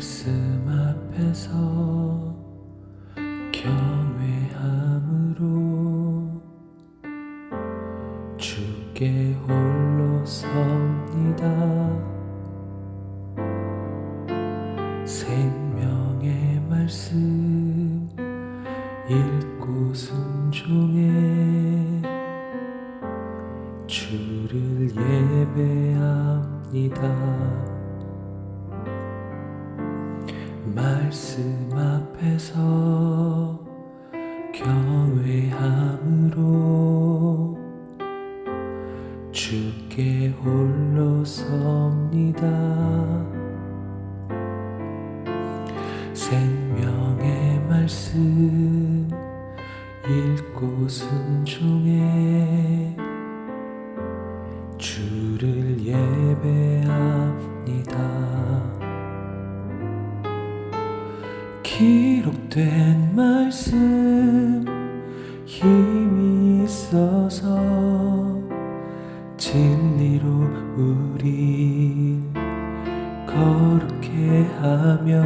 말씀 앞에서 경외함으로 주께 홀로 섭니다. 생명의 말씀 읽고 순종해 주를 예배합니다. 말씀 앞에서 경외함으로 주께 홀로 섭니다. 생명의 말씀 읽고 순종해 주를 예배합니다. 기록된 말씀 힘이 있어서 진리로 우릴 거룩해 하며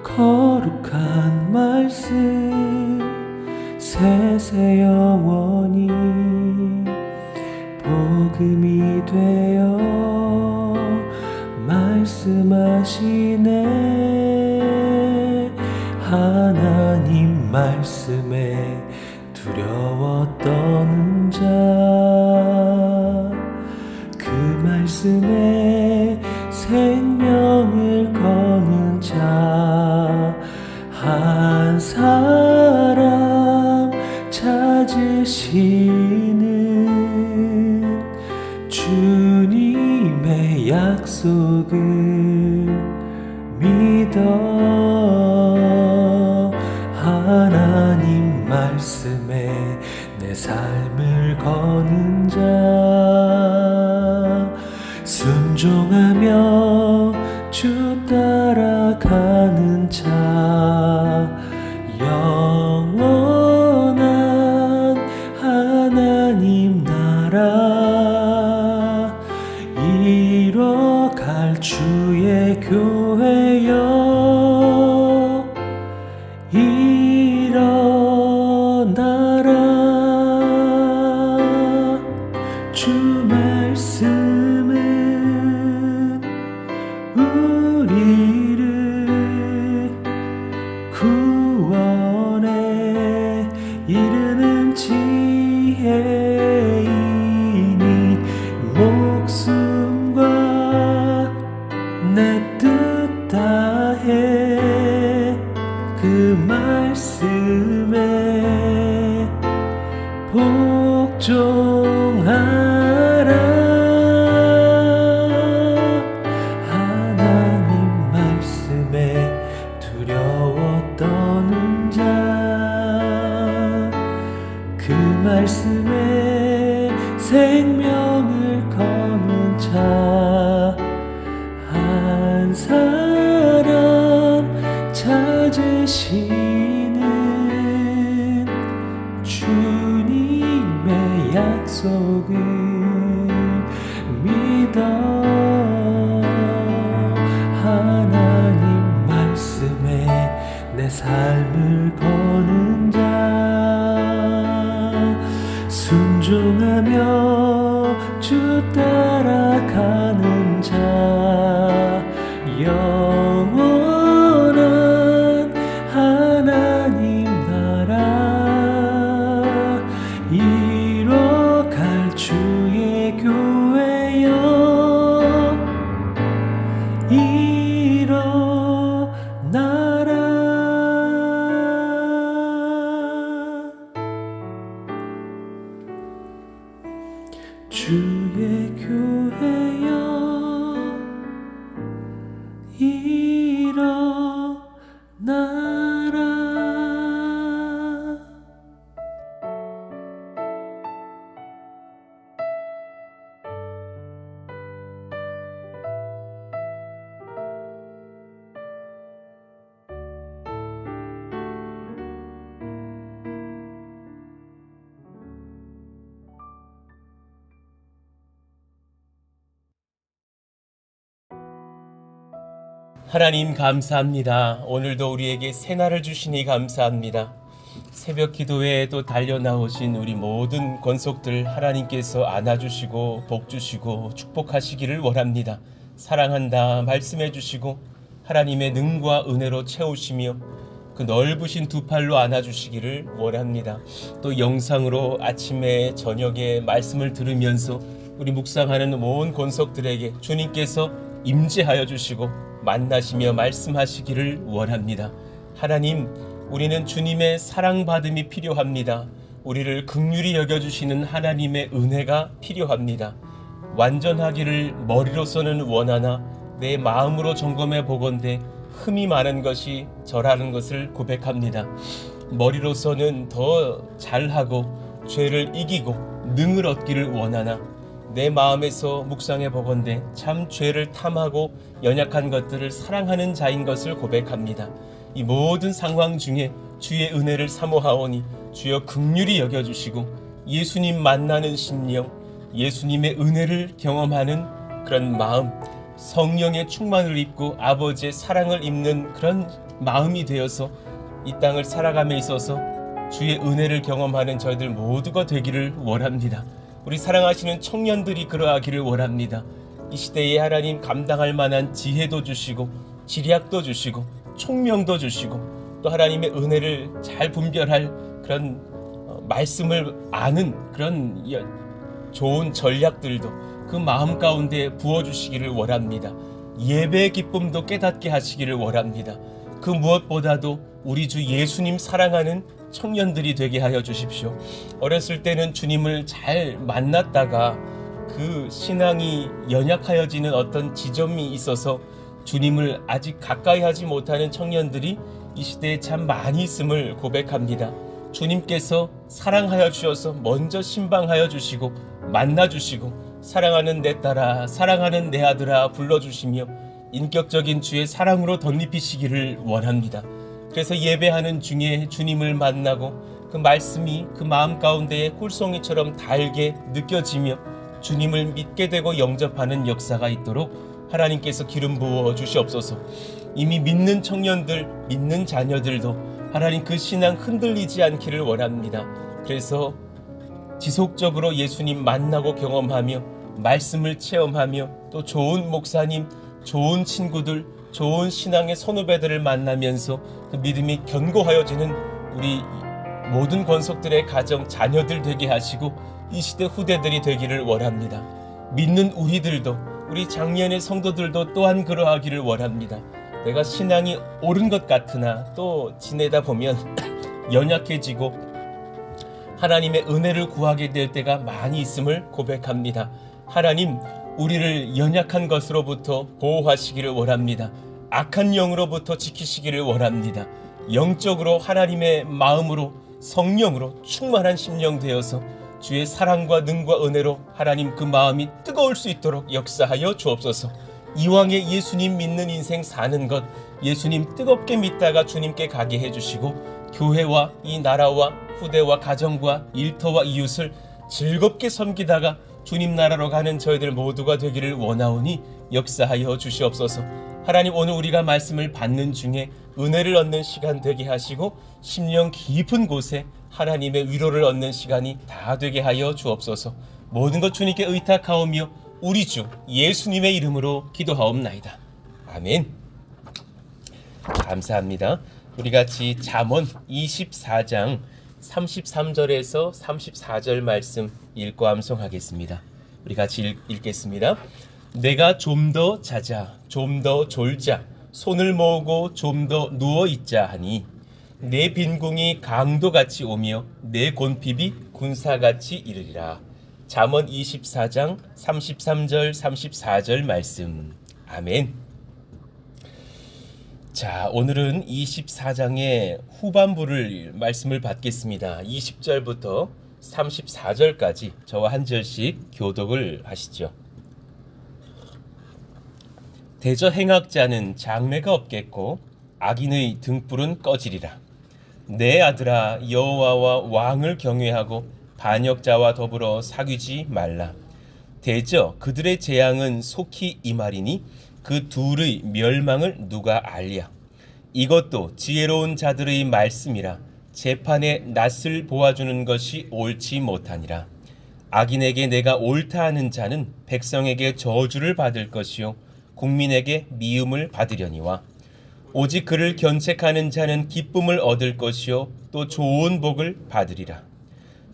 거룩한 말씀 세세 영원히 복음이 되어 말씀하시네. 하나님 말씀에 두려워 떠는 자, 그 말씀에 생명을 거는 자 한 사람 찾으시는 주님의 약속을 믿어. 하나님 말씀에 내 삶을 거는 자, 순종하며 주 따라가는 자, 영원한 하나님 나라 이뤄갈 주의 교회여 일어나라. 주 말씀은 우리를 구원에 이르는 지혜이니 목숨과 내 뜻 다해 그 말씀에 복종하라. 하나님 말씀에 두려워 떠는 자, 그 말씀에 생명을 거는 자 한 사람 찾으시는 주님의 약속을 믿어. 하나님 말씀에 내 삶을 거는 자, 순종하며 주 따라가는 자, 영원한 하나님 나라 이뤄갈 주의 교회여 일어나라. 주의 교회여 일어나라. 하나님 감사합니다. 오늘도 우리에게 새날을 주시니 감사합니다. 새벽 기도에 또 달려 나오신 우리 모든 권속들 하나님께서 안아주시고 복주시고 축복하시기를 원합니다. 사랑한다 말씀해 주시고 하나님의 능과 은혜로 채우시며 그 넓으신 두 팔로 안아주시기를 원합니다. 또 영상으로 아침에 저녁에 말씀을 들으면서 우리 묵상하는 모든 권속들에게 주님께서 임재하여 주시고 만나시며 말씀하시기를 원합니다. 하나님, 우리는 주님의 사랑받음이 필요합니다. 우리를 긍휼히 여겨주시는 하나님의 은혜가 필요합니다. 완전하기를 머리로서는 원하나 내 마음으로 점검해 보건대 흠이 많은 것이 저라는 것을 고백합니다. 머리로서는 더 잘하고 죄를 이기고 능을 얻기를 원하나 내 마음에서 묵상해 보건대 참 죄를 탐하고 연약한 것들을 사랑하는 자인 것을 고백합니다. 이 모든 상황 중에 주의 은혜를 사모하오니 주여 긍휼히 여겨주시고 예수님 만나는 심령, 예수님의 은혜를 경험하는 그런 마음, 성령의 충만을 입고 아버지의 사랑을 입는 그런 마음이 되어서 이 땅을 살아감에 있어서 주의 은혜를 경험하는 저희들 모두가 되기를 원합니다. 우리 사랑하시는 청년들이 그러하기를 원합니다. 이 시대에 하나님 감당할 만한 지혜도 주시고 지략도 주시고 총명도 주시고 또 하나님의 은혜를 잘 분별할 그런 말씀을 아는 그런 좋은 전략들도 그 마음 가운데 부어주시기를 원합니다. 예배의 기쁨도 깨닫게 하시기를 원합니다. 그 무엇보다도 우리 주 예수님 사랑하는 청년들이 되게 하여 주십시오. 어렸을 때는 주님을 잘 만났다가 그 신앙이 연약하여지는 어떤 지점이 있어서 주님을 아직 가까이 하지 못하는 청년들이 이 시대에 참 많이 있음을 고백합니다. 주님께서 사랑하여 주셔서 먼저 신방하여 주시고 만나 주시고 사랑하는 내 딸아 사랑하는 내 아들아 불러주시며 인격적인 주의 사랑으로 덧입히시기를 원합니다. 그래서 예배하는 중에 주님을 만나고 그 말씀이 그 마음 가운데에 꿀송이처럼 달게 느껴지며 주님을 믿게 되고 영접하는 역사가 있도록 하나님께서 기름 부어 주시옵소서. 이미 믿는 청년들, 믿는 자녀들도 하나님 그 신앙 흔들리지 않기를 원합니다. 그래서 지속적으로 예수님 만나고 경험하며 말씀을 체험하며 또 좋은 목사님, 좋은 친구들, 좋은 신앙의 선후배들을 만나면서 그 믿음이 견고하여지는 우리 모든 권속들의 가정, 자녀들 되게 하시고 이 시대 후대들이 되기를 원합니다. 믿는 우리들도 우리 장년의 성도들도 또한 그러하기를 원합니다. 내가 신앙이 옳은 것 같으나 또 지내다 보면 연약해지고 하나님의 은혜를 구하게 될 때가 많이 있음을 고백합니다. 하나님, 우리를 연약한 것으로부터 보호하시기를 원합니다. 악한 영으로부터 지키시기를 원합니다. 영적으로 하나님의 마음으로 성령으로 충만한 심령 되어서 주의 사랑과 능과 은혜로 하나님 그 마음이 뜨거울 수 있도록 역사하여 주옵소서. 이왕에 예수님 믿는 인생 사는 것 예수님 뜨겁게 믿다가 주님께 가게 해주시고 교회와 이 나라와 후대와 가정과 일터와 이웃을 즐겁게 섬기다가 주님 나라로 가는 저희들 모두가 되기를 원하오니 역사하여 주시옵소서. 하나님, 오늘 우리가 말씀을 받는 중에 은혜를 얻는 시간 되게 하시고 심령 깊은 곳에 하나님의 위로를 얻는 시간이 다 되게 하여 주옵소서. 모든 것 주님께 의탁하오며 우리 주 예수님의 이름으로 기도하옵나이다. 아멘. 감사합니다. 우리 같이 잠언 24장 33절에서 34절 말씀 읽고 암송하겠습니다. 우리 같이 읽겠습니다. 내가 좀 더 자자, 좀 더 졸자, 손을 모으고 좀 더 누워 있자 하니 내 빈궁이 강도같이 오며 내 곤핍이 군사같이 이르리라. 잠언 24장 33절 34절 말씀. 아멘. 자, 오늘은 24장의 후반부를 말씀을 받겠습니다. 20절부터 34절까지 저와 한 절씩 교독을 하시죠. 대저 행악자는 장래가 없겠고 악인의 등불은 꺼지리라. 내 아들아, 여호와와 왕을 경외하고 반역자와 더불어 사귀지 말라. 대저 그들의 재앙은 속히 임하리니 그 둘의 멸망을 누가 알랴. 이것도 지혜로운 자들의 말씀이라. 재판에 낯을 보아주는 것이 옳지 못하니라. 악인에게 내가 옳다 하는 자는 백성에게 저주를 받을 것이요 국민에게 미움을 받으려니와 오직 그를 견책하는 자는 기쁨을 얻을 것이요 또 좋은 복을 받으리라.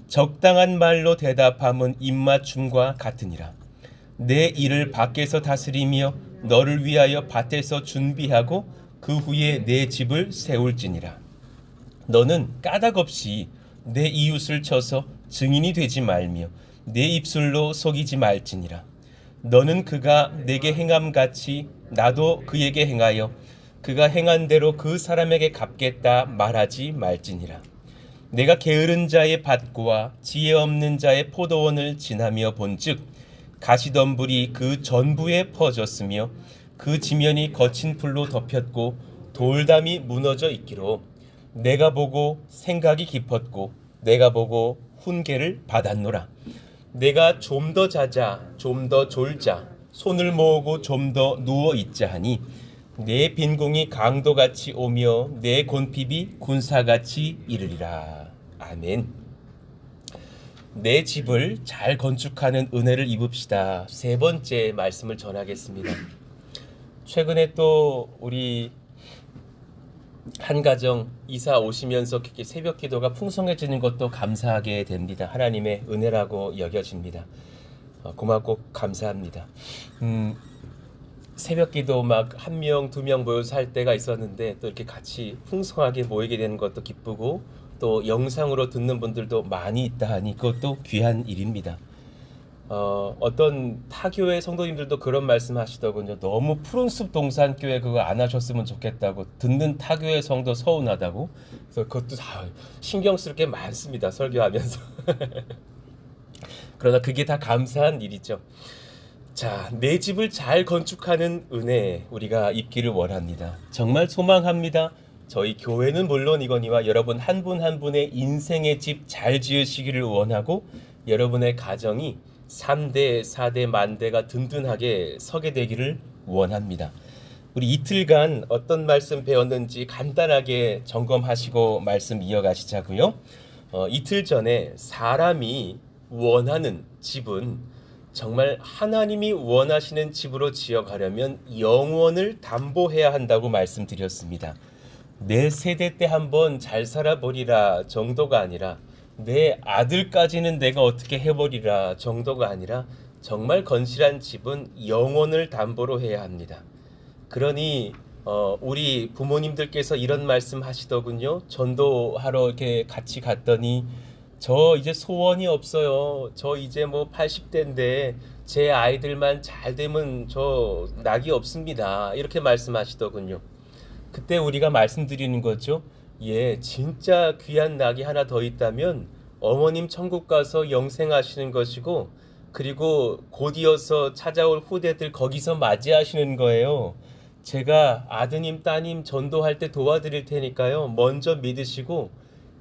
적당한 말로 대답함은 입맞춤과 같으니라. 내 일을 밖에서 다스리며 너를 위하여 밭에서 준비하고 그 후에 내 집을 세울지니라. 너는 까닭없이 내 이웃을 쳐서 증인이 되지 말며 내 입술로 속이지 말지니라. 너는 그가 내게 행함같이 나도 그에게 행하여 그가 행한 대로 그 사람에게 갚겠다 말하지 말지니라. 내가 게으른 자의 밭과 지혜 없는 자의 포도원을 지나며 본즉 가시덤불이 그 전부에 퍼졌으며 그 지면이 거친 풀로 덮였고 돌담이 무너져 있기로 내가 보고 생각이 깊었고 내가 보고 훈계를 받았노라. 내가 좀 더 자자 좀 더 졸자 손을 모으고 좀 더 누워 있자 하니 내 빈궁이 강도같이 오며 내 곤핍이 군사같이 이르리라. 아멘. 내 집을 잘 건축하는 은혜를 입읍시다. 세 번째 말씀을 전하겠습니다. 최근에 또 우리 한 가정 이사 오시면서 그렇게 새벽 기도가 풍성해지는 것도 감사하게 됩니다. 하나님의 은혜라고 여겨집니다. 고맙고 감사합니다. 새벽 기도 막 한 명, 두 명 모여서 할 때가 있었는데 또 이렇게 같이 풍성하게 모이게 되는 것도 기쁘고 또 영상으로 듣는 분들도 많이 있다 하니 그것도 귀한 일입니다. 어떤 타교회 성도님들도 그런 말씀 하시더군요. 너무 푸른숲 동산교회 그거 안 하셨으면 좋겠다고. 듣는 타교회 성도 서운하다고. 그래서 그것도 다 신경 쓸 게 많습니다. 설교하면서. 그러나 그게 다 감사한 일이죠. 자, 내 집을 잘 건축하는 은혜 우리가 입기를 원합니다. 정말 소망합니다. 저희 교회는 물론이거니와 여러분 한 분 한 분의 인생의 집 잘 지으시기를 원하고 여러분의 가정이 3대, 4대, 만대가 든든하게 서게 되기를 원합니다. 우리 이틀간 어떤 말씀 배웠는지 간단하게 점검하시고 말씀 이어가시자고요. 이틀 전에 사람이 원하는 집은 정말 하나님이 원하시는 집으로 지어가려면 영원을 담보해야 한다고 말씀드렸습니다. 내 세대 때 한번 잘 살아보리라 정도가 아니라 내 아들까지는 내가 어떻게 해보리라 정도가 아니라 정말 건실한 집은 영원을 담보로 해야 합니다. 그러니 우리 부모님들께서 이런 말씀 하시더군요. 전도하러 이렇게 같이 갔더니 저 이제 소원이 없어요. 저 이제 뭐 80대인데 제 아이들만 잘 되면 저 낙이 없습니다. 이렇게 말씀하시더군요. 그때 우리가 말씀드리는 거죠. 예, 진짜 귀한 낙이 하나 더 있다면 어머님 천국 가서 영생하시는 것이고 그리고 곧이어서 찾아올 후대들 거기서 맞이하시는 거예요. 제가 아드님 따님 전도할 때 도와드릴 테니까요. 먼저 믿으시고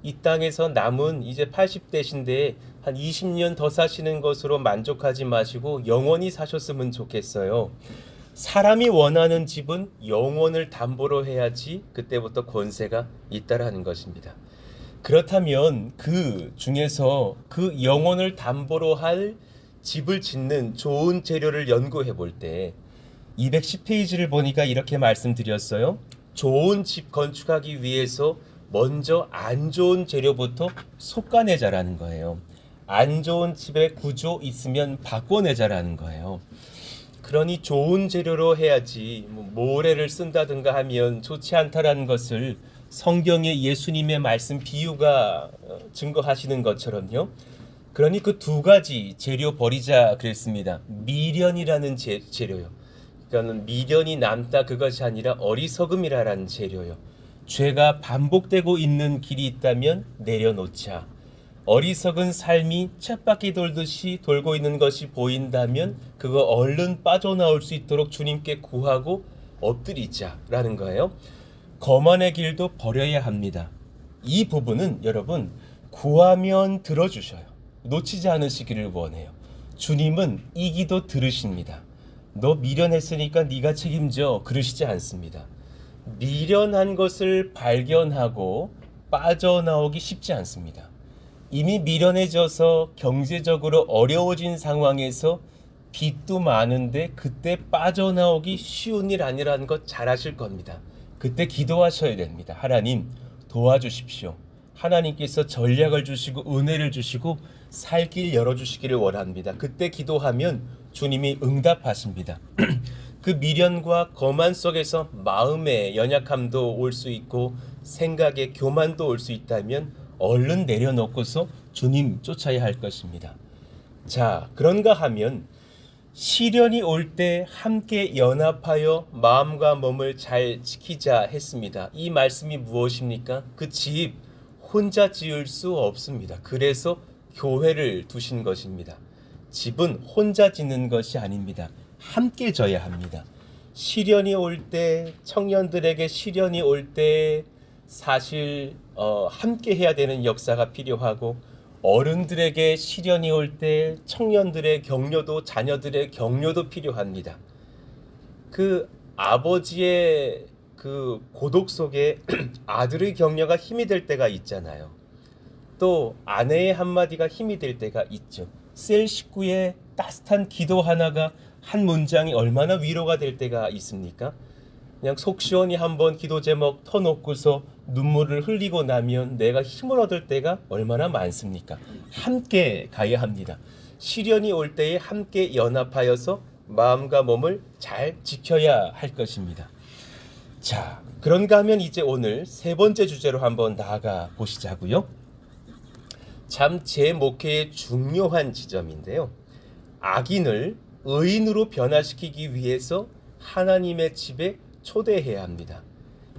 이 땅에서 남은 이제 80대신데 한 20년 더 사시는 것으로 만족하지 마시고 영원히 사셨으면 좋겠어요. 사람이 원하는 집은 영원을 담보로 해야지 그때부터 권세가 있다라는 것입니다. 그렇다면 그 중에서 그 영원을 담보로 할 집을 짓는 좋은 재료를 연구해 볼 때 210페이지를 보니까 이렇게 말씀드렸어요. 좋은 집 건축하기 위해서 먼저 안 좋은 재료부터 솎아내자라는 거예요. 안 좋은 집의 구조 있으면 바꿔내자라는 거예요. 그러니 좋은 재료로 해야지 모래를 쓴다든가 하면 좋지 않다라는 것을 성경의 예수님의 말씀 비유가 증거하시는 것처럼요. 그러니 그 두 가지 재료 버리자 그랬습니다. 미련이라는 재료요. 그러니까 미련이 남다 그것이 아니라 어리석음이라는 재료요. 죄가 반복되고 있는 길이 있다면 내려놓자. 어리석은 삶이 쳇바퀴 돌듯이 돌고 있는 것이 보인다면 그거 얼른 빠져나올 수 있도록 주님께 구하고 엎드리자라는 거예요. 거만의 길도 버려야 합니다. 이 부분은 여러분 구하면 들어주셔요. 놓치지 않으시기를 원해요. 주님은 이 기도 들으십니다. 너 미련했으니까 네가 책임져 그러시지 않습니다. 미련한 것을 발견하고 빠져나오기 쉽지 않습니다. 이미 미련해져서 경제적으로 어려워진 상황에서 빚도 많은데 그때 빠져나오기 쉬운 일 아니라는 것 잘 아실 겁니다. 그때 기도하셔야 됩니다. 하나님 도와주십시오. 하나님께서 전략을 주시고 은혜를 주시고 살 길 열어주시기를 원합니다. 그때 기도하면 주님이 응답하십니다. 그 미련과 거만 속에서 마음의 연약함도 올 수 있고 생각의 교만도 올 수 있다면 얼른 내려놓고서 주님 쫓아야 할 것입니다. 자, 그런가 하면 시련이 올 때 함께 연합하여 마음과 몸을 잘 지키자 했습니다. 이 말씀이 무엇입니까? 그 집 혼자 지을 수 없습니다. 그래서 교회를 두신 것입니다. 집은 혼자 짓는 것이 아닙니다. 함께 져야 합니다. 시련이 올 때, 청년들에게 시련이 올 때 사실 함께 해야 되는 역사가 필요하고, 어른들에게 시련이 올 때 청년들의 격려도, 자녀들의 격려도 필요합니다. 그 아버지의 그 고독 속에 아들의 격려가 힘이 될 때가 있잖아요. 또 아내의 한마디가 힘이 될 때가 있죠. 셀 식구의 따뜻한 기도 하나가 한 문장이 얼마나 위로가 될 때가 있습니까? 그냥 속 시원히 한번 기도 제목 터놓고서 눈물을 흘리고 나면 내가 힘을 얻을 때가 얼마나 많습니까? 함께 가야 합니다. 시련이 올 때에 함께 연합하여서 마음과 몸을 잘 지켜야 할 것입니다. 자, 그런가 하면 이제 오늘 세 번째 주제로 한번 나아가 보시자고요. 참 제 목회의 중요한 지점인데요. 악인을 의인으로 변화시키기 위해서 하나님의 집에 초대해야 합니다.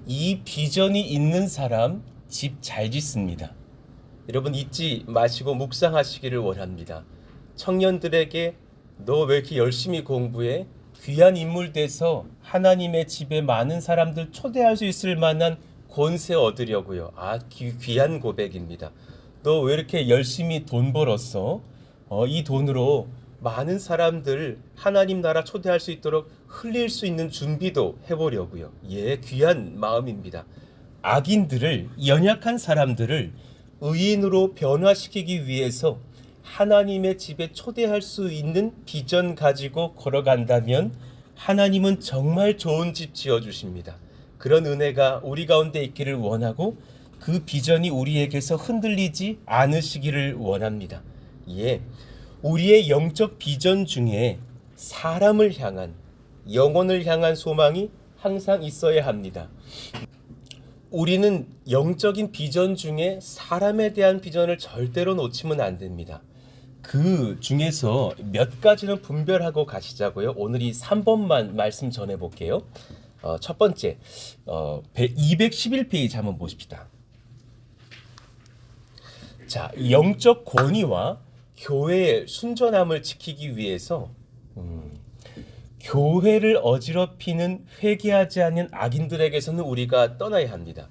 이 비전이 있는 사람 집 잘 짓습니다. 여러분 잊지 마시고 묵상하시기를 원합니다. 청년들에게 너 왜 이렇게 열심히 공부해? 귀한 인물 돼서 하나님의 집에 많은 사람들 초대할 수 있을 만한 권세 얻으려고요. 귀한 고백입니다. 너 왜 이렇게 열심히 돈 벌었어? 이 돈으로 많은 사람들 하나님 나라 초대할 수 있도록 흘릴 수 있는 준비도 해보려고요. 예, 귀한 마음입니다. 악인들을, 연약한 사람들을 의인으로 변화시키기 위해서 하나님의 집에 초대할 수 있는 비전 가지고 걸어간다면 하나님은 정말 좋은 집 지어주십니다. 그런 은혜가 우리 가운데 있기를 원하고 그 비전이 우리에게서 흔들리지 않으시기를 원합니다. 예, 우리의 영적 비전 중에 사람을 향한, 영혼을 향한 소망이 항상 있어야 합니다. 우리는 영적인 비전 중에 사람에 대한 비전을 절대로 놓치면 안 됩니다. 그 중에서 몇 가지는 분별하고 가시자고요. 오늘 이 3번만 말씀 전해볼게요. 첫 번째, 211페이지 한번 보십시다. 자, 영적 권위와 교회의 순전함을 지키기 위해서 교회를 어지럽히는 회개하지 않는 악인들에게서는 우리가 떠나야 합니다.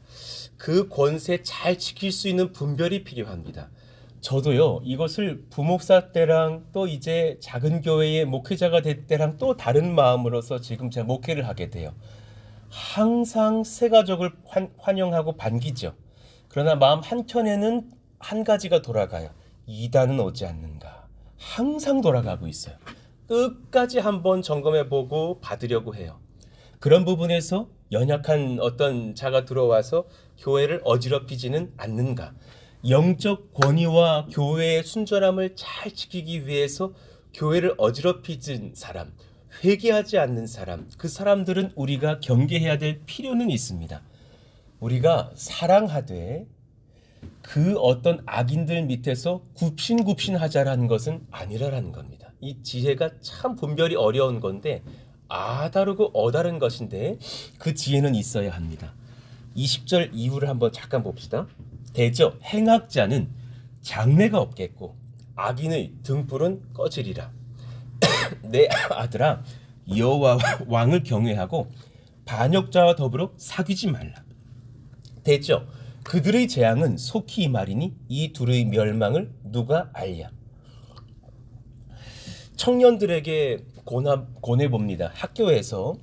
그 권세 잘 지킬 수 있는 분별이 필요합니다. 저도요, 이것을 부목사 때랑 또 이제 작은 교회의 목회자가 될 때랑 또 다른 마음으로서 지금 제가 목회를 하게 돼요. 항상 새 가족을 환영하고 반기죠. 그러나 마음 한켠에는 한 가지가 돌아가요. 이단은 오지 않는가. 항상 돌아가고 있어요. 끝까지 한번 점검해보고 받으려고 해요. 그런 부분에서 연약한 어떤 자가 들어와서 교회를 어지럽히지는 않는가. 영적 권위와 교회의 순전함을 잘 지키기 위해서 교회를 어지럽히진 사람, 회개하지 않는 사람, 그 사람들은 우리가 경계해야 될 필요는 있습니다. 우리가 사랑하되 그 어떤 악인들 밑에서 굽신굽신하자라는 것은 아니라는 겁니다. 이 지혜가 참 분별이 어려운 건데 다르고 다른 것인데 그 지혜는 있어야 합니다. 20절 이후를 한번 잠깐 봅시다. 대저 행악자는 장래가 없겠고 악인의 등불은 꺼지리라. 내 아들아, 여호와 왕을 경외하고 반역자와 더불어 사귀지 말라. 대저 그들의 재앙은 속히 임하리니 이 둘의 멸망을 누가 알랴. 청년들에게 권해봅니다. 학교에서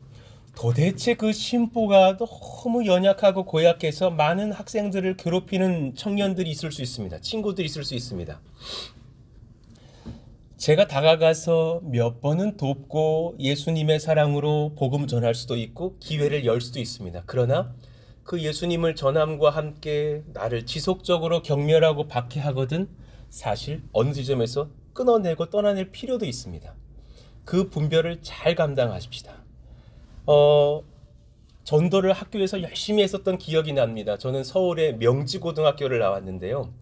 도대체 그 심보가 너무 연약하고 고약해서 많은 학생들을 괴롭히는 청년들이 있을 수 있습니다. 친구들이 있을 수 있습니다. 제가 다가가서 몇 번은 돕고 예수님의 사랑으로 복음 전할 수도 있고 기회를 열 수도 있습니다. 그러나 그 예수님을 전함과 함께 나를 지속적으로 경멸하고 박해하거든 사실 어느 지점에서 끊어내고 떠나낼 필요도 있습니다. 그 분별을 잘 감당하십시다. 전도를 학교에서 열심히 했었던 기억이 납니다. 저는 서울의 명지고등학교를 나왔는데요.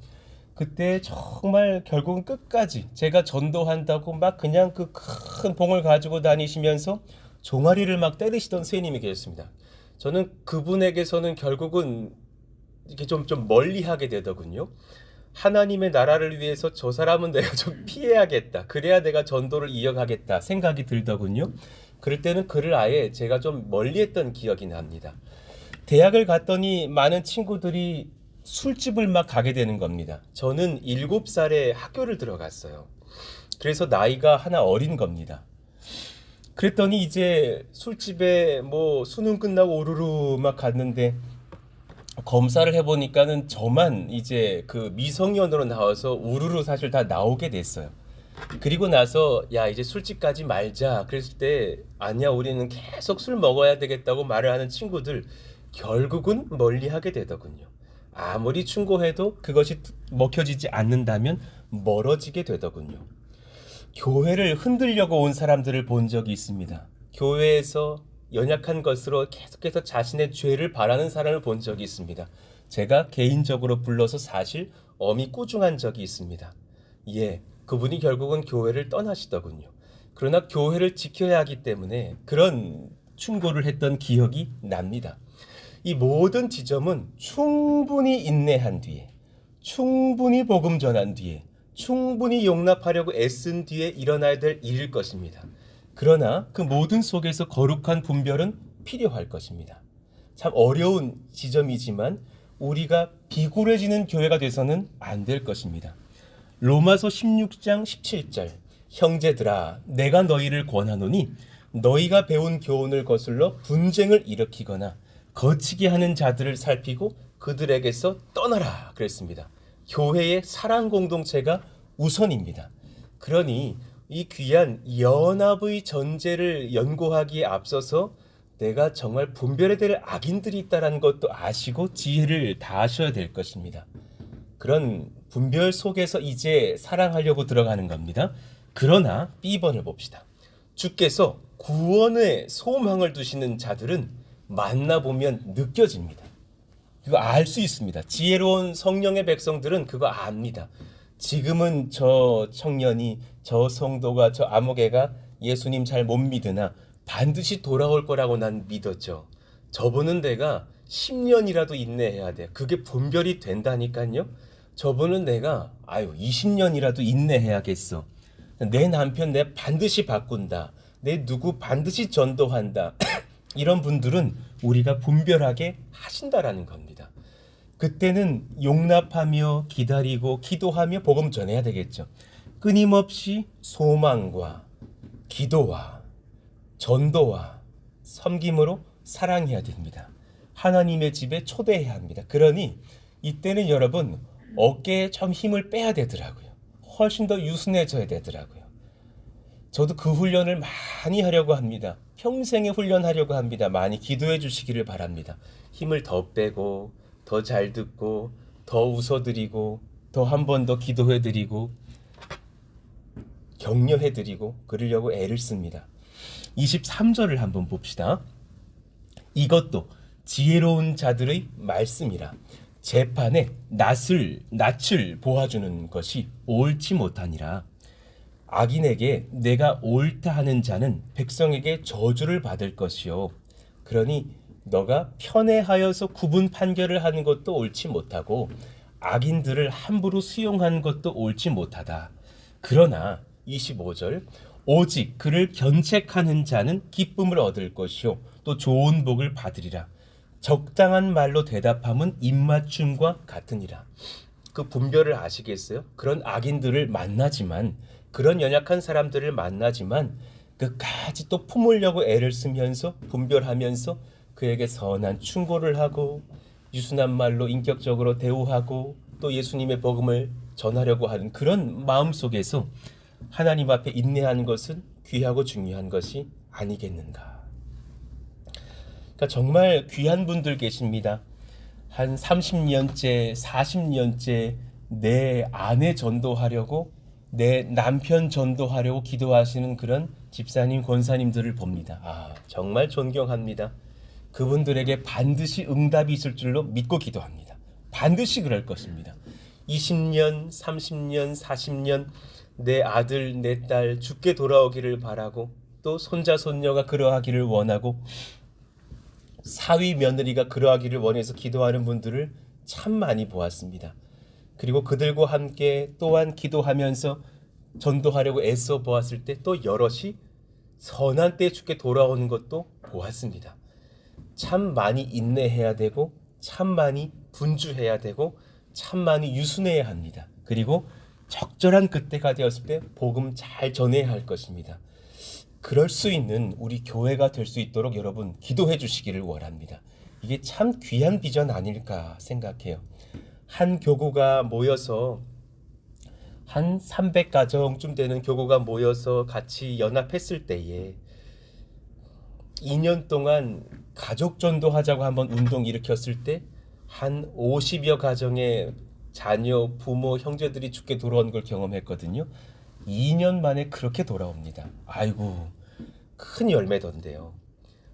그때 정말 결국은 끝까지 제가 전도한다고 막 그냥 그 큰 봉을 가지고 다니시면서 종아리를 막 때리시던 선생님이 계셨습니다. 저는 그분에게서는 결국은 이렇게 좀 멀리하게 되더군요. 하나님의 나라를 위해서 저 사람은 내가 좀 피해야겠다. 그래야 내가 전도를 이어가겠다 생각이 들더군요. 그럴 때는 그를 아예 제가 좀 멀리했던 기억이 납니다. 대학을 갔더니 많은 친구들이 술집을 막 가게 되는 겁니다. 저는 7살에 학교를 들어갔어요. 그래서 나이가 하나 어린 겁니다. 그랬더니 이제 술집에 뭐 수능 끝나고 오르르 막 갔는데 검사를 해보니까는 저만 이제 그 미성년으로 나와서 우르르 사실 다 나오게 됐어요. 그리고 나서 야 이제 술집 가지 말자 그랬을 때 아니야 우리는 계속 술 먹어야 되겠다고 말을 하는 친구들 결국은 멀리하게 되더군요. 아무리 충고해도 그것이 먹혀지지 않는다면 멀어지게 되더군요. 교회를 흔들려고 온 사람들을 본 적이 있습니다. 교회에서 연약한 것으로 계속해서 자신의 죄를 바라는 사람을 본 적이 있습니다. 제가 개인적으로 불러서 사실 엄히 꾸중한 적이 있습니다. 예, 그분이 결국은 교회를 떠나시더군요. 그러나 교회를 지켜야 하기 때문에 그런 충고를 했던 기억이 납니다. 이 모든 지점은 충분히 인내한 뒤에, 충분히 복음 전한 뒤에, 충분히 용납하려고 애쓴 뒤에 일어나야 될 일일 것입니다. 그러나 그 모든 속에서 거룩한 분별은 필요할 것입니다. 참 어려운 지점이지만 우리가 비굴해지는 교회가 돼서는 안 될 것입니다. 로마서 16장 17절 형제들아 내가 너희를 권하노니 너희가 배운 교훈을 거슬러 분쟁을 일으키거나 거치게 하는 자들을 살피고 그들에게서 떠나라 그랬습니다. 교회의 사랑 공동체가 우선입니다. 그러니 이 귀한 연합의 전제를 연구하기에 앞서서 내가 정말 분별해야 될 악인들이 있다는 것도 아시고 지혜를 다하셔야 될 것입니다. 그런 분별 속에서 이제 사랑하려고 들어가는 겁니다. 그러나 B번을 봅시다. 주께서 구원의 소망을 두시는 자들은 만나보면 느껴집니다. 그거 알 수 있습니다. 지혜로운 성령의 백성들은 그거 압니다. 지금은 저 청년이 저 성도가 저 아무개가 예수님 잘 못 믿으나 반드시 돌아올 거라고 난 믿었죠. 저분은 내가 10년이라도 인내해야 돼. 그게 분별이 된다니까요. 저분은 내가 20년이라도 인내해야겠어. 내 남편 내 반드시 바꾼다. 내 누구 반드시 전도한다. 이런 분들은 우리가 분별하게 하신다라는 겁니다. 그때는 용납하며 기다리고 기도하며 복음 전해야 되겠죠. 끊임없이 소망과 기도와 전도와 섬김으로 사랑해야 됩니다. 하나님의 집에 초대해야 합니다. 그러니 이때는 여러분 어깨에 좀 힘을 빼야 되더라고요. 훨씬 더 유순해져야 되더라고요. 저도 그 훈련을 많이 하려고 합니다. 평생에 훈련하려고 합니다. 많이 기도해 주시기를 바랍니다. 힘을 더 빼고 더 잘 듣고 더 웃어드리고 더 한 번 더 기도해드리고 격려해드리고 그러려고 애를 씁니다. 23절을 한번 봅시다. 이것도 지혜로운 자들의 말씀이라 재판에 낯을 보아주는 것이 옳지 못하니라. 악인에게 내가 옳다 하는 자는 백성에게 저주를 받을 것이요. 그러니 너가 편애하여서 구분 판결을 하는 것도 옳지 못하고 악인들을 함부로 수용하는 것도 옳지 못하다. 그러나 25절 오직 그를 견책하는 자는 기쁨을 얻을 것이요 또 좋은 복을 받으리라. 적당한 말로 대답함은 입맞춤과 같으니라. 그 분별을 아시겠어요? 그런 악인들을 만나지만, 그런 연약한 사람들을 만나지만 끝까지 또 품으려고 애를 쓰면서 분별하면서 그에게 선한 충고를 하고 유순한 말로 인격적으로 대우하고 또 예수님의 복음을 전하려고 하는 그런 마음 속에서 하나님 앞에 인내하는 것은 귀하고 중요한 것이 아니겠는가. 그러니까 정말 귀한 분들 계십니다. 한 30년째, 40년째 내 아내 전도하려고, 내 남편 전도하려고 기도하시는 그런 집사님, 권사님들을 봅니다. 아, 정말 존경합니다. 그분들에게 반드시 응답이 있을 줄로 믿고 기도합니다. 반드시 그럴 것입니다. 20년, 30년, 40년 내 아들, 내 딸 죽게 돌아오기를 바라고, 또 손자, 손녀가 그러하기를 원하고, 사위 며느리가 그러하기를 원해서 기도하는 분들을 참 많이 보았습니다. 그리고 그들과 함께 또한 기도하면서 전도하려고 애써 보았을 때 또 여럿이 선한 때에 죽게 돌아오는 것도 보았습니다. 참 많이 인내해야 되고, 참 많이 분주해야 되고, 참 많이 유순해야 합니다. 그리고 적절한 그때가 되었을 때 복음 잘 전해야 할 것입니다. 그럴 수 있는 우리 교회가 될 수 있도록 여러분 기도해 주시기를 원합니다. 이게 참 귀한 비전 아닐까 생각해요. 한 교구가 모여서, 한 300가정쯤 되는 교구가 모여서 같이 연합했을 때에 2년 동안 가족 전도하자고 한번 운동 일으켰을 때 한 50여 가정의 자녀, 부모, 형제들이 죽게 돌아온 걸 경험했거든요. 2년 만에 그렇게 돌아옵니다. 아이고, 큰 열매던데요.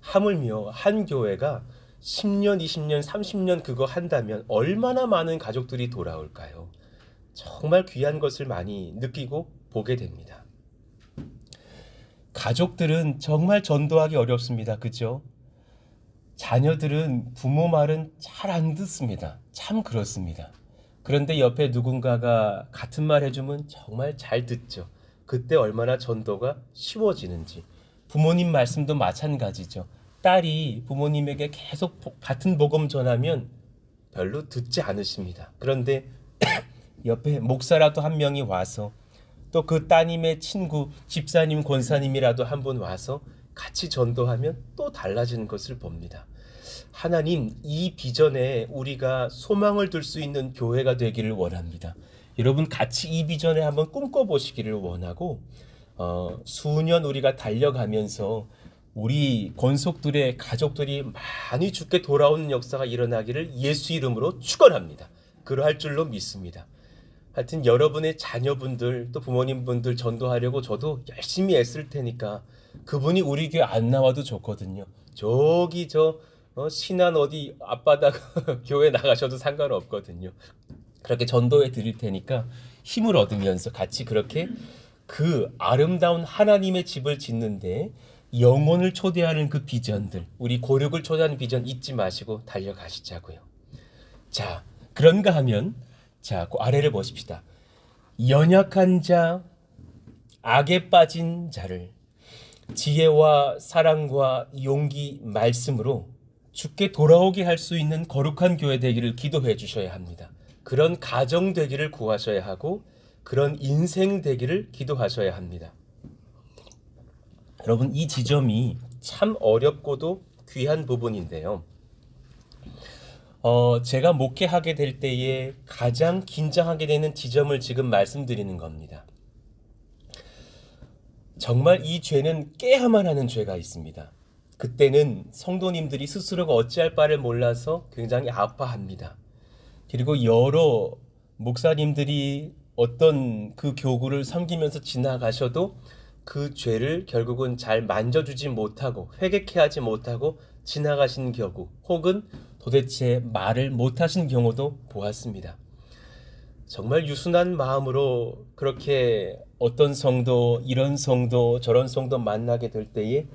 하물며 한 교회가 10년, 20년, 30년 그거 한다면 얼마나 많은 가족들이 돌아올까요? 정말 귀한 것을 많이 느끼고 보게 됩니다. 가족들은 정말 전도하기 어렵습니다. 그죠? 자녀들은 부모 말은 잘 안 듣습니다. 참 그렇습니다. 그런데 옆에 누군가가 같은 말 해주면 정말 잘 듣죠. 그때 얼마나 전도가 쉬워지는지. 부모님 말씀도 마찬가지죠. 딸이 부모님에게 계속 같은 복음 전하면 별로 듣지 않으십니다. 그런데 옆에 목사라도 한 명이 와서, 또 그 따님의 친구, 집사님, 권사님이라도 한 분 와서 같이 전도하면 또 달라지는 것을 봅니다. 하나님, 이 비전에 우리가 소망을 둘 수 있는 교회가 되기를 원합니다. 여러분 같이 이 비전에 한번 꿈꿔보시기를 원하고, 수년 우리가 달려가면서 우리 권속들의 가족들이 많이 죽게 돌아오는 역사가 일어나기를 예수 이름으로 축원합니다. 그러할 줄로 믿습니다. 하여튼 여러분의 자녀분들, 또 부모님분들 전도하려고 저도 열심히 애쓸 테니까 그분이 우리 교회 안 나와도 좋거든요. 저기 신안 어디 앞바다 교회 나가셔도 상관없거든요. 그렇게 전도해 드릴 테니까 힘을 얻으면서 같이 그렇게 그 아름다운 하나님의 집을 짓는데 영혼을 초대하는 그 비전들, 우리 고륙을 초대하는 비전 잊지 마시고 달려가시자고요. 자, 그런가 하면, 자, 그 아래를 보십시다. 연약한 자, 악에 빠진 자를 지혜와 사랑과 용기, 말씀으로 주께 돌아오게 할 수 있는 거룩한 교회 되기를 기도해 주셔야 합니다. 그런 가정 되기를 구하셔야 하고, 그런 인생 되기를 기도하셔야 합니다. 여러분, 이 지점이 참 어렵고도 귀한 부분인데요. 제가 목회하게 될 때에 가장 긴장하게 되는 지점을 지금 말씀드리는 겁니다. 정말 이 죄는 깨야만 하는 죄가 있습니다. 그때는 성도님들이 스스로가 어찌할 바를 몰라서 굉장히 아파합니다. 그리고 여러 목사님들이 어떤 그 교구를 섬기면서 지나가셔도 그 죄를 결국은 잘 만져주지 못하고 회개케 하지 못하고 지나가신 경우, 혹은 도대체 말을 못하신 경우도 보았습니다. 정말 유순한 마음으로 그렇게 어떤 성도, 이런 성도, 저런 성도 만나게 될 때에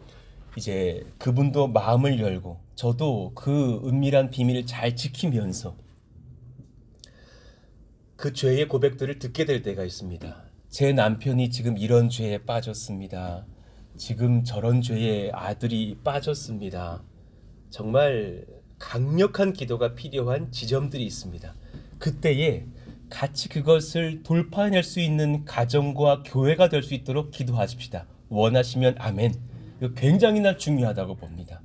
이제 그분도 마음을 열고 저도 그 은밀한 비밀을 잘 지키면서 그 죄의 고백들을 듣게 될 때가 있습니다. 제 남편이 지금 이런 죄에 빠졌습니다. 지금 저런 죄에 아들이 빠졌습니다. 정말 강력한 기도가 필요한 지점들이 있습니다. 그때에 같이 그것을 돌파해낼 수 있는 가정과 교회가 될 수 있도록 기도하십시다. 원하시면 아멘. 이거 굉장히나 중요하다고 봅니다.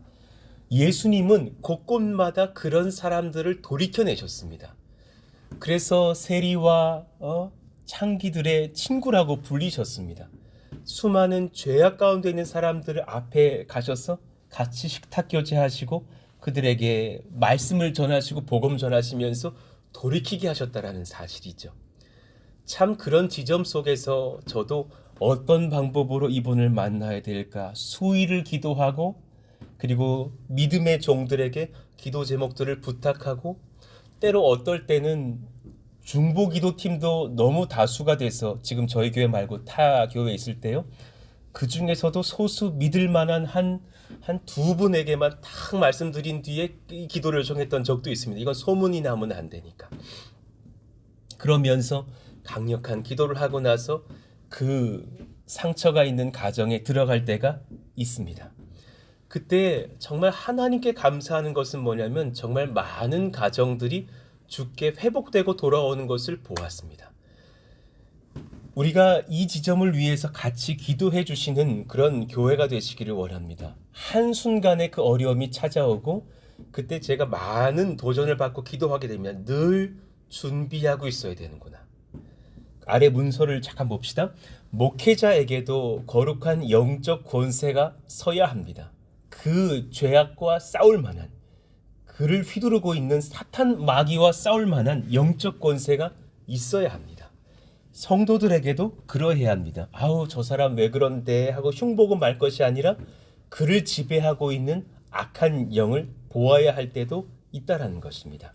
예수님은 곳곳마다 그런 사람들을 돌이켜내셨습니다. 그래서 세리와 창기들의 친구라고 불리셨습니다. 수많은 죄악 가운데 있는 사람들을 앞에 가셔서 같이 식탁 교제하시고 그들에게 말씀을 전하시고 복음 전하시면서 돌이키게 하셨다라는 사실이죠. 참 그런 지점 속에서 저도 어떤 방법으로 이분을 만나야 될까 수일을 기도하고 그리고 믿음의 종들에게 기도 제목들을 부탁하고 때로 어떨 때는 중보 기도팀도 너무 다수가 돼서 지금 저희 교회 말고 타 교회에 있을 때요. 그 중에서도 소수 믿을 만한 한 두 분에게만 딱 말씀드린 뒤에 이 기도를 요청했던 적도 있습니다. 이건 소문이 나면 안 되니까. 그러면서 강력한 기도를 하고 나서 그 상처가 있는 가정에 들어갈 때가 있습니다. 그때 정말 하나님께 감사하는 것은 뭐냐면 정말 많은 가정들이 주께 회복되고 돌아오는 것을 보았습니다. 우리가 이 지점을 위해서 같이 기도해 주시는 그런 교회가 되시기를 원합니다. 한순간에 그 어려움이 찾아오고 그때 제가 많은 도전을 받고 기도하게 되면 늘 준비하고 있어야 되는구나. 아래 문서를 잠깐 봅시다. 목회자에게도 거룩한 영적 권세가 서야 합니다. 그 죄악과 싸울 만한 그를 휘두르고 있는 사탄 마귀와 싸울 만한 영적 권세가 있어야 합니다. 성도들에게도 그러해야 합니다. 아우 저 사람 왜 그런데 하고 흉보고 말 것이 아니라 그를 지배하고 있는 악한 영을 보아야 할 때도 있다라는 것입니다.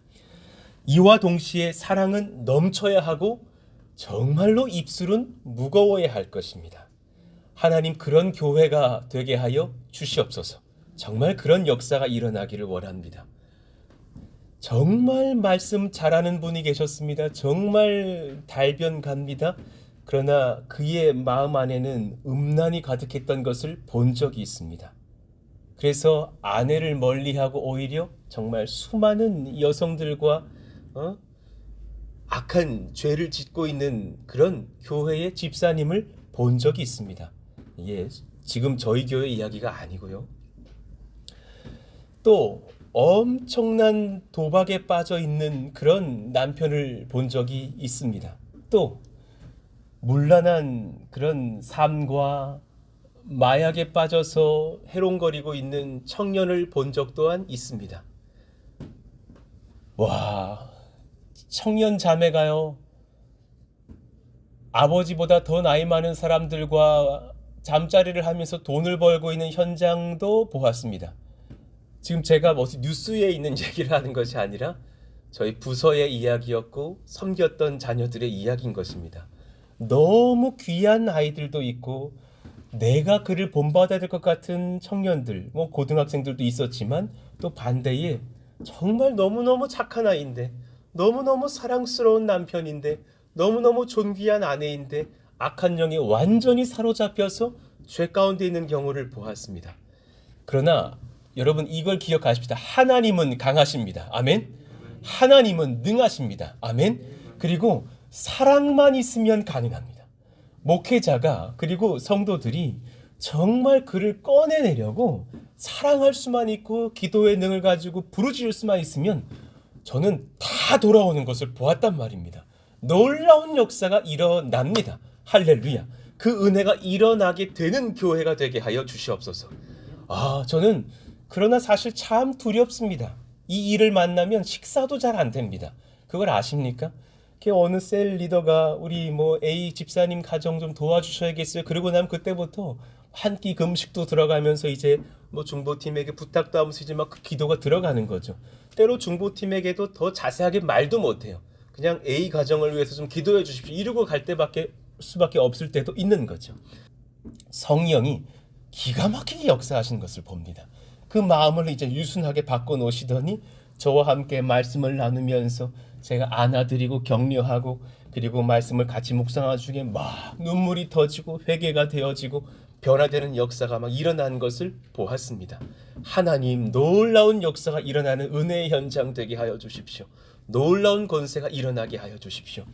이와 동시에 사랑은 넘쳐야 하고 정말로 입술은 무거워야 할 것입니다. 하나님 그런 교회가 되게 하여 주시옵소서. 정말 그런 역사가 일어나기를 원합니다. 정말 말씀 잘하는 분이 계셨습니다. 정말 달변갑니다. 그러나 그의 마음 안에는 음란이 가득했던 것을 본 적이 있습니다. 그래서 아내를 멀리하고 오히려 정말 수많은 여성들과 악한 죄를 짓고 있는 그런 교회의 집사님을 본 적이 있습니다. 이게 지금 저희 교회 이야기가 아니고요. 또 엄청난 도박에 빠져 있는 그런 남편을 본 적이 있습니다. 또 문란한 그런 삶과 마약에 빠져서 해롱거리고 있는 청년을 본 적 또한 있습니다. 와, 청년 자매가요. 아버지보다 더 나이 많은 사람들과 잠자리를 하면서 돈을 벌고 있는 현장도 보았습니다. 지금 제가 무슨 뉴스에 있는 얘기를 하는 것이 아니라 저희 부서의 이야기였고 섬겼던 자녀들의 이야기인 것입니다. 너무 귀한 아이들도 있고 내가 그를 본받아야 될 것 같은 청년들, 고등학생들도 있었지만 또 반대에 정말 너무너무 착한 아이인데 너무너무 사랑스러운 남편인데 너무너무 존귀한 아내인데 악한 영에 완전히 사로잡혀서 죄 가운데 있는 경우를 보았습니다. 그러나 여러분 이걸 기억하십시다. 하나님은 강하십니다. 아멘. 하나님은 능하십니다. 아멘. 그리고 사랑만 있으면 가능합니다. 목회자가 그리고 성도들이 정말 그를 꺼내내려고 사랑할 수만 있고 기도의 능을 가지고 부르짖을 수만 있으면 저는 다 돌아오는 것을 보았단 말입니다. 놀라운 역사가 일어납니다. 할렐루야. 그 은혜가 일어나게 되는 교회가 되게 하여 주시옵소서. 저는 그러나 사실 참 두렵습니다. 이 일을 만나면 식사도 잘 안 됩니다. 그걸 아십니까? 어느 셀 리더가 우리 A 집사님 가정 좀 도와주셔야겠어요. 그러고 나면 그때부터 한 끼 금식도 들어가면서 이제 중보팀에게 부탁도 하면서 이제 막 그 기도가 들어가는 거죠. 때로 중보팀에게도 더 자세하게 말도 못해요. 그냥 A 가정을 위해서 좀 기도해 주십시오. 이러고 갈 수밖에 없을 때도 있는 거죠. 성령이 기가 막히게 역사하시는 것을 봅니다. 그 마음을 이제 유순하게 바꿔놓으시더니 저와 함께 말씀을 나누면서 제가 안아드리고 격려하고 그리고 말씀을 같이 묵상하는 중에 막 눈물이 터지고 회개가 되어지고 변화되는 역사가 막 일어나는 것을 보았습니다. 하나님 놀라운 역사가 일어나는 은혜의 현장 되게 하여 주십시오. 놀라운 권세가 일어나게 하여 주십시오.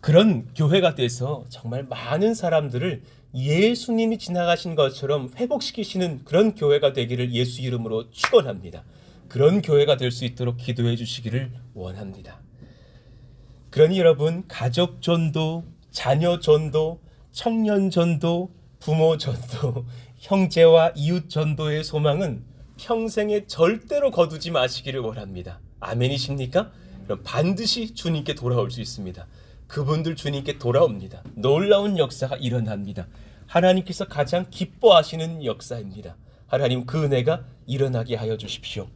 그런 교회가 돼서 정말 많은 사람들을 예수님이 지나가신 것처럼 회복시키시는 그런 교회가 되기를 예수 이름으로 축원합니다. 그런 교회가 될 수 있도록 기도해 주시기를 원합니다. 그러니 여러분, 가족 전도, 자녀 전도, 청년 전도, 부모 전도, 형제와 이웃 전도의 소망은 평생에 절대로 거두지 마시기를 원합니다. 아멘이십니까? 그럼 반드시 주님께 돌아올 수 있습니다. 그분들 주님께 돌아옵니다. 놀라운 역사가 일어납니다. 하나님께서 가장 기뻐하시는 역사입니다. 하나님, 그 은혜가 일어나게 하여 주십시오.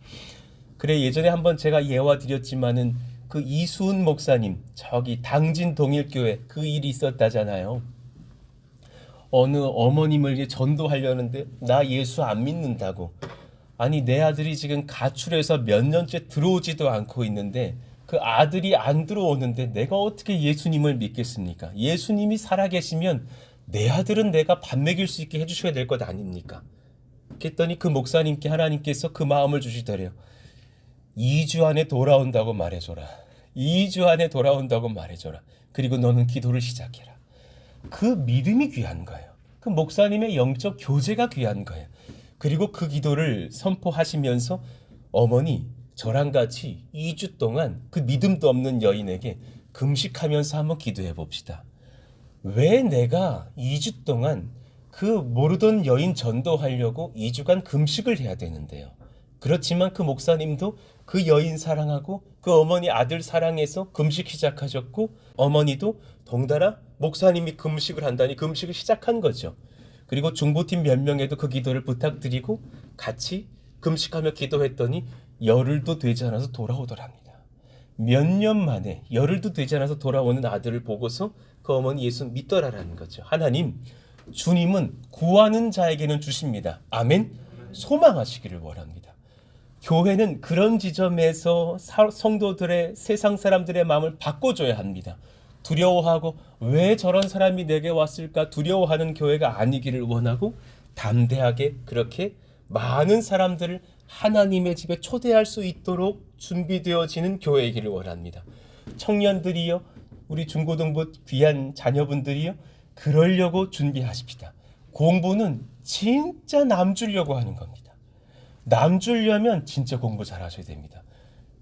그래, 예전에 한번 제가 예화 드렸지만은 그 이수은 목사님, 저기 당진 동일교회 그 일이 있었다잖아요. 어느 어머님을 이제 전도하려는데 나 예수 안 믿는다고. 아니, 내 아들이 지금 가출해서 몇 년째 들어오지도 않고 있는데 그 아들이 안 들어오는데 내가 어떻게 예수님을 믿겠습니까? 예수님이 살아계시면 내 아들은 내가 밥 먹일 수 있게 해주셔야 될 것 아닙니까? 그랬더니 그 목사님께 하나님께서 그 마음을 주시더래요. 2주 안에 돌아온다고 말해줘라. 2주 안에 돌아온다고 말해줘라. 그리고 너는 기도를 시작해라. 그 믿음이 귀한 거예요. 그 목사님의 영적 교제가 귀한 거예요. 그리고 그 기도를 선포하시면서 어머니, 저랑 같이 2주 동안 그 믿음도 없는 여인에게 금식하면서 한번 기도해 봅시다. 왜 내가 2주 동안 그 모르던 여인 전도하려고 2주간 금식을 해야 되는데요. 그렇지만 그 목사님도 그 여인 사랑하고 그 어머니 아들 사랑해서 금식 시작하셨고, 어머니도 덩달아 목사님이 금식을 한다니 금식을 시작한 거죠. 그리고 중보팀 몇 명에도 그 기도를 부탁드리고 같이 금식하며 기도했더니 열흘도 되지 않아서 돌아오더랍니다. 몇 년 만에 열흘도 되지 않아서 돌아오는 아들을 보고서 그 어머니 예수 믿더라라는 거죠. 하나님, 주님은 구하는 자에게는 주십니다. 아멘. 소망하시기를 원합니다. 교회는 그런 지점에서 성도들의, 세상 사람들의 마음을 바꿔줘야 합니다. 두려워하고 왜 저런 사람이 내게 왔을까 두려워하는 교회가 아니기를 원하고, 담대하게 그렇게 많은 사람들을 하나님의 집에 초대할 수 있도록 준비되어지는 교회이기를 원합니다. 청년들이요, 우리 중고등부 귀한 자녀분들이요, 그러려고 준비하십시다. 공부는 진짜 남 주려고 하는 겁니다. 남 주려면 진짜 공부 잘하셔야 됩니다.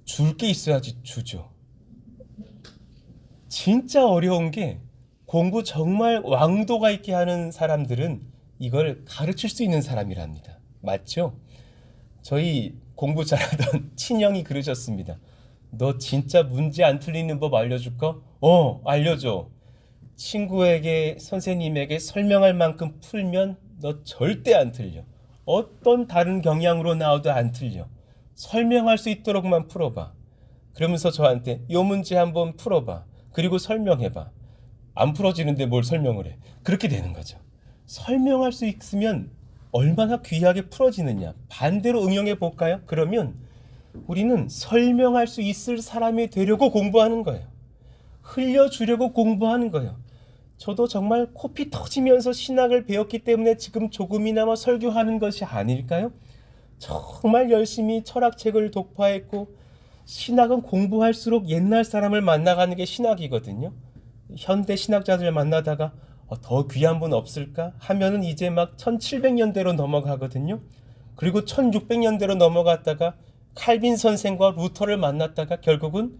줄 게 있어야지 주죠. 진짜 어려운 게, 공부 정말 왕도가 있게 하는 사람들은 이걸 가르칠 수 있는 사람이랍니다. 맞죠? 저희 공부 잘하던 친형이 그러셨습니다. 너 진짜 문제 안 틀리는 법 알려줄까? 알려줘. 친구에게, 선생님에게 설명할 만큼 풀면 너 절대 안 틀려. 어떤 다른 경향으로 나와도 안 틀려. 설명할 수 있도록만 풀어봐. 그러면서 저한테 요 문제 한번 풀어봐. 그리고 설명해봐. 안 풀어지는데 뭘 설명을 해. 그렇게 되는 거죠. 설명할 수 있으면 얼마나 귀하게 풀어지느냐. 반대로 응용해 볼까요? 그러면 우리는 설명할 수 있을 사람이 되려고 공부하는 거예요. 흘려주려고 공부하는 거예요. 저도 정말 코피 터지면서 신학을 배웠기 때문에 지금 조금이나마 설교하는 것이 아닐까요? 정말 열심히 철학책을 독파했고, 신학은 공부할수록 옛날 사람을 만나가는 게 신학이거든요. 현대 신학자들 만나다가 더 귀한 분 없을까 하면은 이제 막 1700년대로 넘어가거든요. 그리고 1600년대로 넘어갔다가 칼빈 선생과 루터를 만났다가 결국은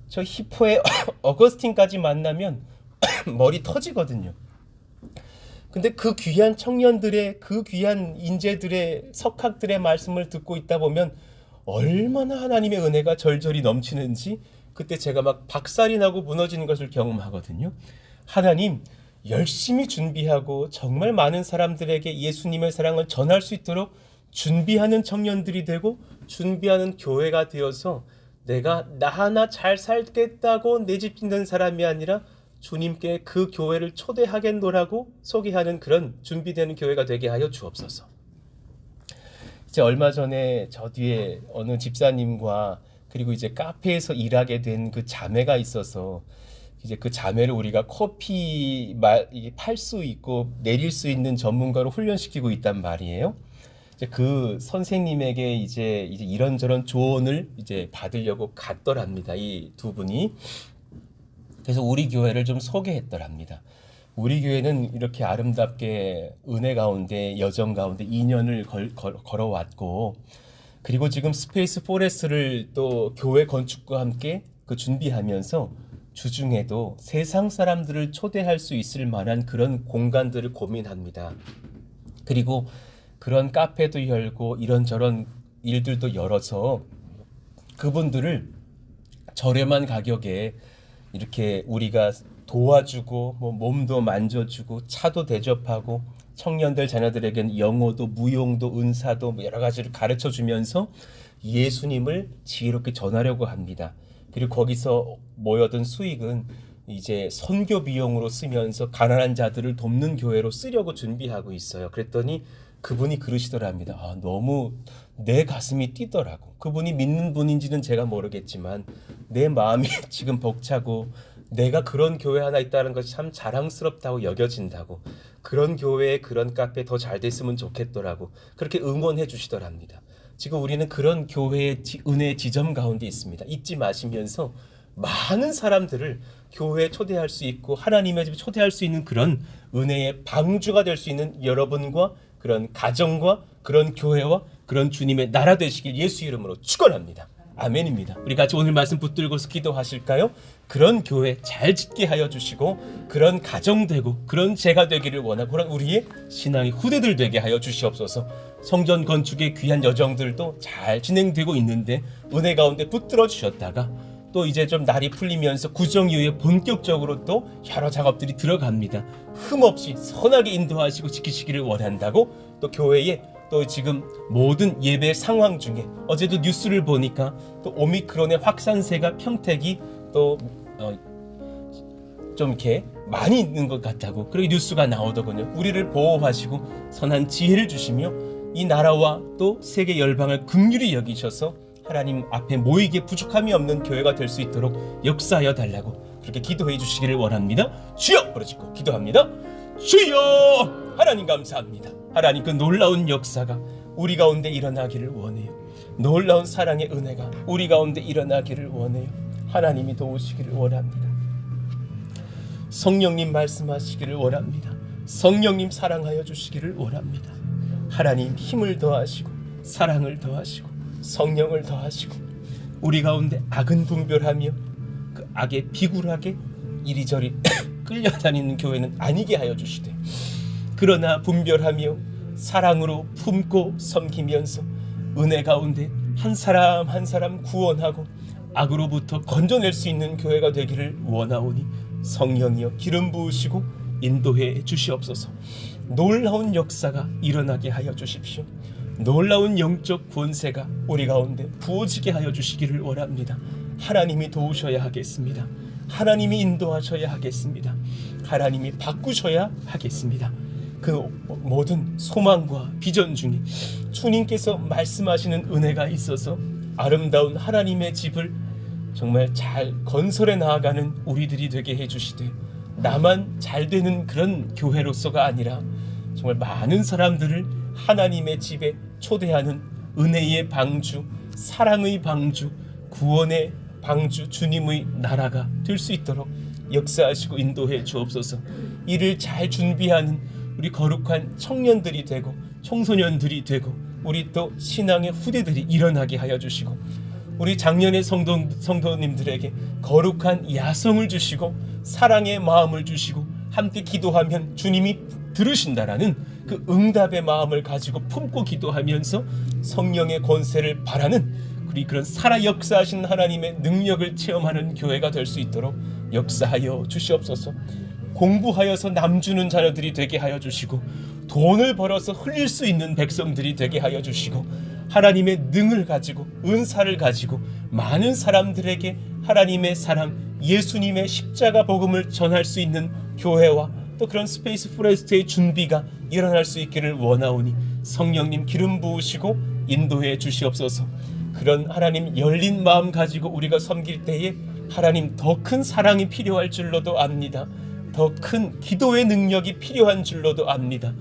저 히포의 어거스틴까지 만나면 머리 터지거든요. 근데 그 귀한 청년들의, 그 귀한 인재들의, 석학들의 말씀을 듣고 있다 보면 얼마나 하나님의 은혜가 절절히 넘치는지 그때 제가 막 박살이 나고 무너지는 것을 경험하거든요. 하나님, 열심히 준비하고 정말 많은 사람들에게 예수님의 사랑을 전할 수 있도록 준비하는 청년들이 되고 준비하는 교회가 되어서 내가 나 하나 잘 살겠다고 내 집 짓는 사람이 아니라 주님께 그 교회를 초대하겠노라고 소개하는 그런 준비되는 교회가 되게 하여 주옵소서. 이제 얼마 전에 저 뒤에 어느 집사님과 그리고 이제 카페에서 일하게 된 그 자매가 있어서 이제 그 자매를 우리가 커피 팔 수 있고 내릴 수 있는 전문가로 훈련시키고 있단 말이에요. 이제 그 선생님에게 이제 이런저런 조언을 이제 받으려고 갔더랍니다. 이 두 분이. 그래서 우리 교회를 좀 소개했더랍니다. 우리 교회는 이렇게 아름답게 은혜 가운데 여정 가운데 2년을 걸어왔고, 그리고 지금 스페이스 포레스트를 또 교회 건축과 함께 그 준비하면서 주중에도 세상 사람들을 초대할 수 있을 만한 그런 공간들을 고민합니다. 그리고 그런 카페도 열고 이런저런 일들도 열어서 그분들을 저렴한 가격에 이렇게 우리가 도와주고 뭐 몸도 만져주고 차도 대접하고 청년들 자녀들에게는 영어도 무용도 은사도 뭐 여러 가지를 가르쳐 주면서 예수님을 지혜롭게 전하려고 합니다. 그리고 거기서 모여든 수익은 이제 선교 비용으로 쓰면서 가난한 자들을 돕는 교회로 쓰려고 준비하고 있어요. 그랬더니 그분이 그러시더랍니다. 너무 내 가슴이 뛰더라고. 그분이 믿는 분인지는 제가 모르겠지만 내 마음이 지금 벅차고 내가 그런 교회 하나 있다는 것이 참 자랑스럽다고 여겨진다고. 그런 교회, 그런 카페 더 잘 됐으면 좋겠더라고. 그렇게 응원해 주시더랍니다. 지금 우리는 그런 교회의 은혜의 지점 가운데 있습니다. 잊지 마시면서 많은 사람들을 교회에 초대할 수 있고 하나님의 집에 초대할 수 있는 그런 은혜의 방주가 될 수 있는 여러분과 그런 가정과 그런 교회와 그런 주님의 나라 되시길 예수 이름으로 축원합니다. 아멘입니다. 우리 같이 오늘 말씀 붙들고서 기도하실까요? 그런 교회 잘 짓게 하여 주시고 그런 가정 되고 그런 제가 되기를 원하고 그런 우리의 신앙의 후대들 되게 하여 주시옵소서. 성전 건축의 귀한 여정들도 잘 진행되고 있는데 은혜 가운데 붙들어 주셨다가 또 이제 좀 날이 풀리면서 구정 이후에 본격적으로 또 여러 작업들이 들어갑니다. 흠없이 선하게 인도하시고 지키시기를 원한다고 또 교회에 또 지금 모든 예배 상황 중에 어제도 뉴스를 보니까 또 오미크론의 확산세가 평택이 또 좀 이렇게 많이 있는 것 같다고 그렇게 뉴스가 나오더군요. 우리를 보호하시고 선한 지혜를 주시며 이 나라와 또 세계 열방을 긍휼히 여기셔서 하나님 앞에 모이기에 부족함이 없는 교회가 될 수 있도록 역사하여 달라고 그렇게 기도해 주시기를 원합니다. 주여! 부르짖고 기도합니다. 주여! 하나님 감사합니다. 하나님 그 놀라운 역사가 우리 가운데 일어나기를 원해요. 놀라운 사랑의 은혜가 우리 가운데 일어나기를 원해요. 하나님이 도우시기를 원합니다. 성령님 말씀하시기를 원합니다. 성령님 사랑하여 주시기를 원합니다. 하나님 힘을 더하시고 사랑을 더하시고 성령을 더하시고 우리 가운데 악은 분별하며 그 악에 비굴하게 이리저리 끌려다니는 교회는 아니게 하여 주시되 그러나 분별하며 사랑으로 품고 섬기면서 은혜 가운데 한 사람 한 사람 구원하고 악으로부터 건져낼 수 있는 교회가 되기를 원하오니 성령이여 기름 부으시고 인도해 주시옵소서. 놀라운 역사가 일어나게 하여 주십시오. 놀라운 영적 권세가 우리 가운데 부어지게 하여 주시기를 원합니다. 하나님이 도우셔야 하겠습니다. 하나님이 인도하셔야 하겠습니다. 하나님이 바꾸셔야 하겠습니다. 그 모든 소망과 비전 중에 주님께서 말씀하시는 은혜가 있어서 아름다운 하나님의 집을 정말 잘 건설해 나아가는 우리들이 되게 해주시되 나만 잘 되는 그런 교회로서가 아니라 정말 많은 사람들을 하나님의 집에 초대하는 은혜의 방주, 사랑의 방주, 구원의 방주, 주님의 나라가 될 수 있도록 역사하시고 인도해 주옵소서. 이를 잘 준비하는 우리 거룩한 청년들이 되고 청소년들이 되고 우리 또 신앙의 후대들이 일어나게 하여 주시고 우리 작년의 성도님들에게 거룩한 야성을 주시고 사랑의 마음을 주시고 함께 기도하면 주님이 들으신다라는 그 응답의 마음을 가지고 품고 기도하면서 성령의 권세를 바라는 우리 그런 살아 역사하신 하나님의 능력을 체험하는 교회가 될 수 있도록 역사하여 주시옵소서. 공부하여서 남주는 자녀들이 되게 하여 주시고 돈을 벌어서 흘릴 수 있는 백성들이 되게 하여 주시고 하나님의 능을 가지고 은사를 가지고 많은 사람들에게 하나님의 사랑 예수님의 십자가 복음을 전할 수 있는 교회와 또 그런 스페이스 포레스트의 준비가 일어날 수 있기를 원하오니 성령님 기름 부으시고 인도해 주시옵소서. 그런 하나님 열린 마음 가지고 우리가 섬길 때에 하나님 더 큰 사랑이 필요할 줄로도 압니다. 더 큰 기도의 능력이 필요한 줄로도 압니다.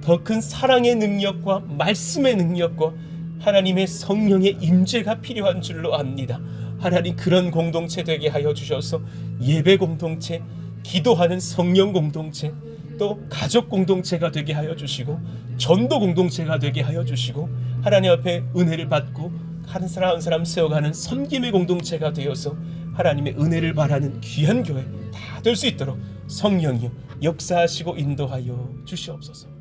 더 큰 사랑의 능력과 말씀의 능력과 하나님의 성령의 임재가 필요한 줄로 압니다. 하나님, 그런 공동체 되게 하여 주셔서 예배 공동체, 기도하는 성령 공동체, 또 가족 공동체가 되게 하여 주시고 전도 공동체가 되게 하여 주시고 하나님 앞에 은혜를 받고 한 사람 한 사람 세워가는 섬김의 공동체가 되어서 하나님의 은혜를 바라는 귀한 교회 다 될 수 있도록 성령이여 역사하시고 인도하여 주시옵소서.